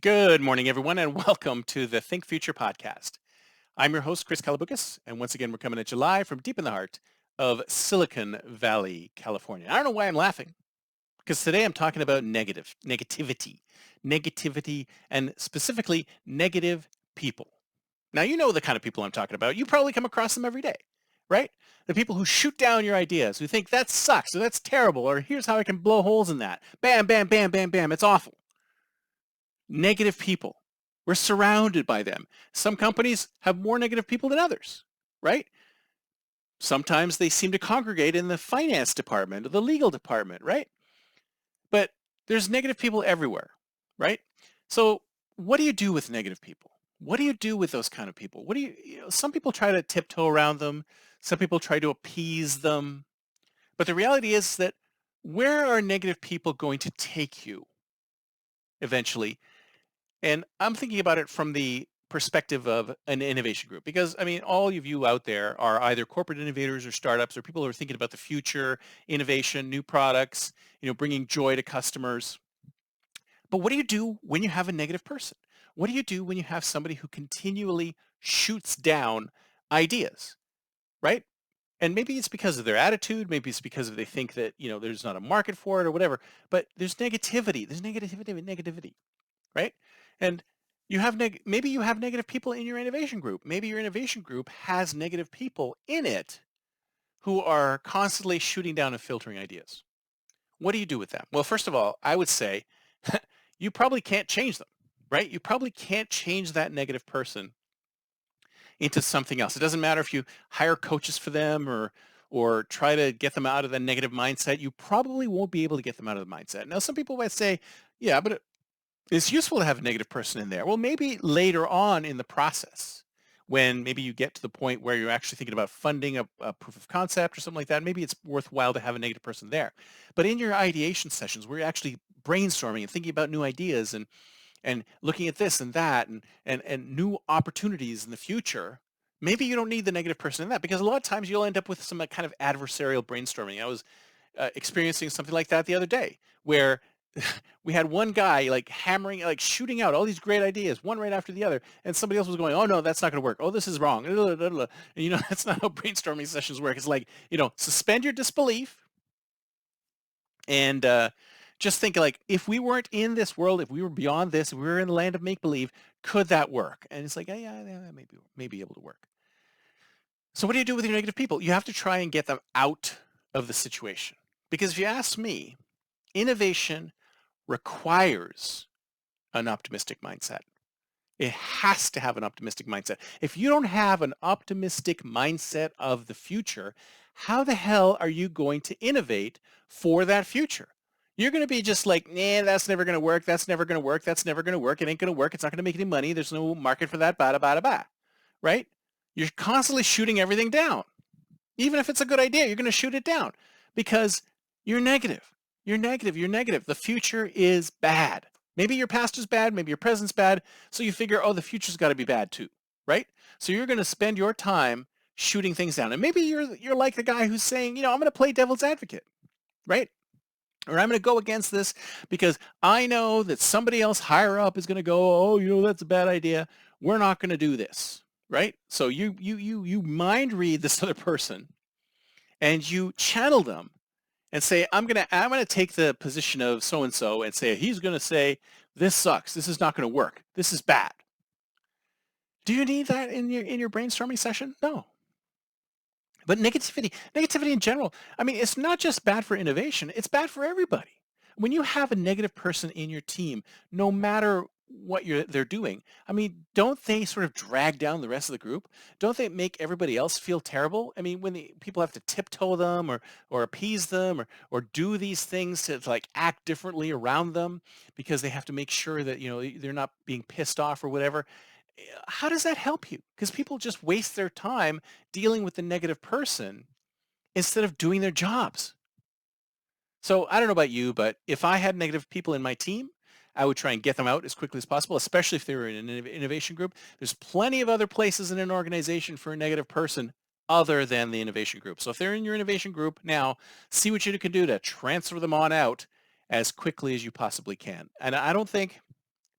Good morning, everyone, and welcome to the Think Future podcast. I'm your host, Chris Kalabukis, and once again, we're coming at you live from deep in the heart of Silicon Valley, California. I don't know why I'm laughing, because today I'm talking about negativity, and specifically negative people. Now, you know the kind of people I'm talking about. You probably come across them every day, right? The people who shoot down your ideas, who think that sucks, or that's terrible, or here's how I can blow holes in that. Bam, bam, bam, bam, bam. It's awful. Negative people. We're surrounded by them. Some companies have more negative people than others, right? Sometimes they seem to congregate in the finance department or the legal department, right? But there's negative people everywhere, right? So what do you do with negative people? What do you do with those kind of people? Some people try to tiptoe around them. Some people try to appease them. But the reality is that where are negative people going to take you eventually? And I'm thinking about it from the perspective of an innovation group, because I mean, all of you out there are either corporate innovators or startups or people who are thinking about the future, innovation, new products, bringing joy to customers. But what do you do when you have a negative person? What do you do when you have somebody who continually shoots down ideas, right? And maybe it's because of their attitude, maybe it's because they think that, there's not a market for it or whatever, but there's negativity, right? And maybe you have negative people in your innovation group. Maybe your innovation group has negative people in it who are constantly shooting down and filtering ideas. What do you do with them? Well, first of all, I would say you probably can't change them, right? You probably can't change that negative person into something else. It doesn't matter if you hire coaches for them or try to get them out of the negative mindset. You probably won't be able to get them out of the mindset. Now, some people might say, yeah, but it's useful to have a negative person in there. Well, maybe later on in the process, when maybe you get to the point where you're actually thinking about funding a proof of concept or something like that, maybe it's worthwhile to have a negative person there. But in your ideation sessions, where you're actually brainstorming and thinking about new ideas and looking at this and that and new opportunities in the future, maybe you don't need the negative person in that, because a lot of times you'll end up with some kind of adversarial brainstorming. I was experiencing something like that the other day, where we had one guy like hammering, like shooting out all these great ideas, one right after the other, and somebody else was going, "Oh no, that's not going to work. Oh, this is wrong." And that's not how brainstorming sessions work. It's like, suspend your disbelief and just think, like, if we weren't in this world, if we were beyond this, if we were in the land of make believe, could that work? And it's like, yeah, that may be able to work. So what do you do with your negative people? You have to try and get them out of the situation, because if you ask me, innovation requires an optimistic mindset. It has to have an optimistic mindset. If you don't have an optimistic mindset of the future, how the hell are you going to innovate for that future? You're going to be just like, nah, that's never going to work. That's never going to work. That's never going to work. It ain't going to work. It's not going to make any money. There's no market for that. Bada, bada, bada. Right? You're constantly shooting everything down. Even if it's a good idea, you're going to shoot it down because you're negative. You're negative. You're negative. The future is bad. Maybe your past is bad. Maybe your present's bad. So you figure, oh, the future's got to be bad too, right? So you're going to spend your time shooting things down. And maybe you're like the guy who's saying, I'm going to play devil's advocate, right? Or I'm going to go against this because I know that somebody else higher up is going to go, oh, that's a bad idea. We're not going to do this, right? So you mind read this other person and you channel them and say, I'm gonna take the position of so and so and say he's gonna say this sucks. This is not gonna work. This is bad. Do you need that in your brainstorming session? No. But negativity in general, I mean, it's not just bad for innovation, it's bad for everybody. When you have a negative person in your team, no matter what they're doing, I mean, don't they sort of drag down the rest of the group? Don't they make everybody else feel terrible? I mean, when the people have to tiptoe them or appease them or do these things to like act differently around them because they have to make sure that, they're not being pissed off or whatever. How does that help you? Because people just waste their time dealing with the negative person instead of doing their jobs. So I don't know about you, but if I had negative people in my team, I would try and get them out as quickly as possible, especially if they were in an innovation group. There's plenty of other places in an organization for a negative person other than the innovation group. So if they're in your innovation group now, see what you can do to transfer them on out as quickly as you possibly can. And I don't think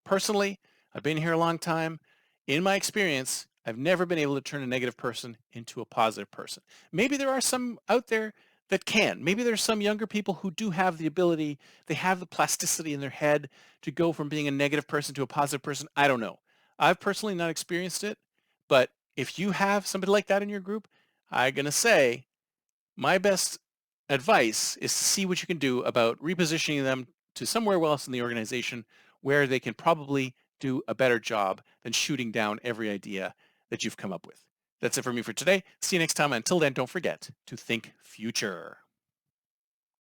Personally, I've been here a long time. In my experience, I've never been able to turn a negative person into a positive person. Maybe there are some out there that can. Maybe there's some younger people who do have the ability, they have the plasticity in their head to go from being a negative person to a positive person. I don't know. I've personally not experienced it, but if you have somebody like that in your group, I'm going to say my best advice is to see what you can do about repositioning them to somewhere else in the organization where they can probably do a better job than shooting down every idea that you've come up with. That's it for me for today. See you next time. Until then, don't forget to think future.